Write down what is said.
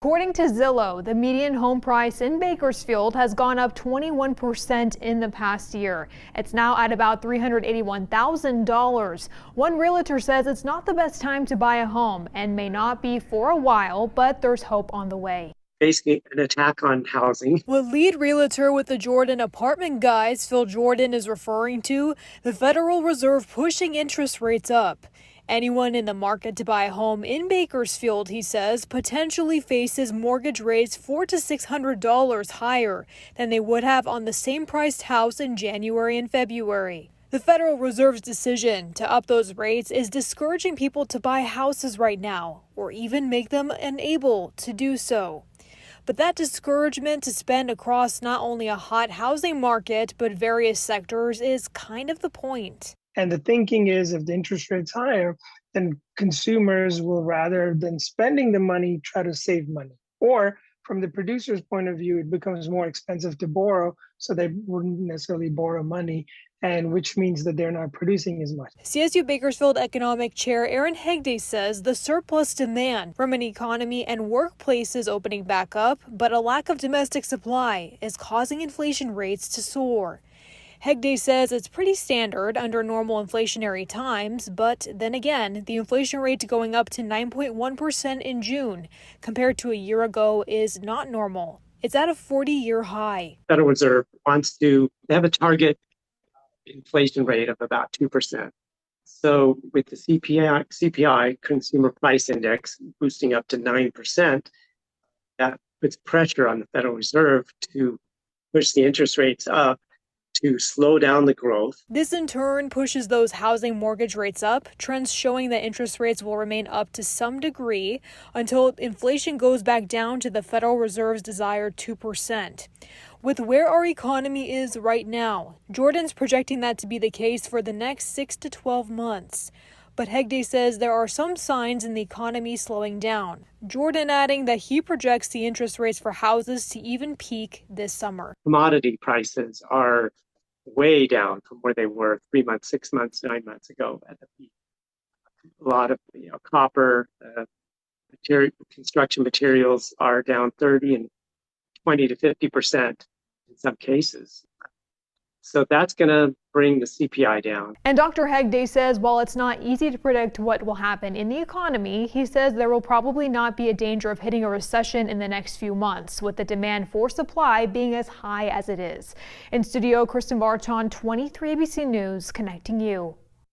According to Zillow, the median home price in Bakersfield has gone up 21% in the past year. It's now at about $381,000. One realtor says it's not the best time to buy a home and may not be for a while, but there's hope on the way. Basically an attack on housing. What lead realtor with the Jordan Apartment Guys, Phil Jordan, is referring to the Federal Reserve pushing interest rates up. Anyone in the market to buy a home in Bakersfield, he says, potentially faces mortgage rates $400 to $600 higher than they would have on the same priced house in January and February. The Federal Reserve's decision to up those rates is discouraging people to buy houses right now, or even make them unable to do so. But that discouragement to spend across not only a hot housing market, but various sectors is kind of the point. And the thinking is if the interest rate's higher, then consumers will, rather than spending the money, try to save money. Or from the producer's point of view, it becomes more expensive to borrow, so they wouldn't necessarily borrow money, and which means that they're not producing as much. CSU Bakersfield Economic Chair Aaron Hegde says the surplus demand from an economy and workplaces opening back up, but a lack of domestic supply is causing inflation rates to soar. Hegde says it's pretty standard under normal inflationary times, but then again, the inflation rate going up to 9.1% in June compared to a year ago is not normal. It's at a 40-year high. Federal Reserve wants to have a target inflation rate of about 2%. So with the CPI, Consumer Price Index, boosting up to 9%, that puts pressure on the Federal Reserve to push the interest rates up to slow down the growth. This in turn pushes those housing mortgage rates up, trends showing that interest rates will remain up to some degree until inflation goes back down to the Federal Reserve's desired 2%. With where our economy is right now, Jordan's projecting that to be the case for the next 6 to 12 months. But Hegde says there are some signs in the economy slowing down. Jordan adding that he projects the interest rates for houses to even peak this summer. Commodity prices are way down from where they were 3 months, 6 months, 9 months ago at the peak. A lot of copper, construction materials are down 30 and 20 to 50% in some cases. So that's going to bring the CPI down. And Dr. Hegde says while it's not easy to predict what will happen in the economy, he says there will probably not be a danger of hitting a recession in the next few months, with the demand for supply being as high as it is. In studio, Kristen Barton, 23 ABC News, connecting you.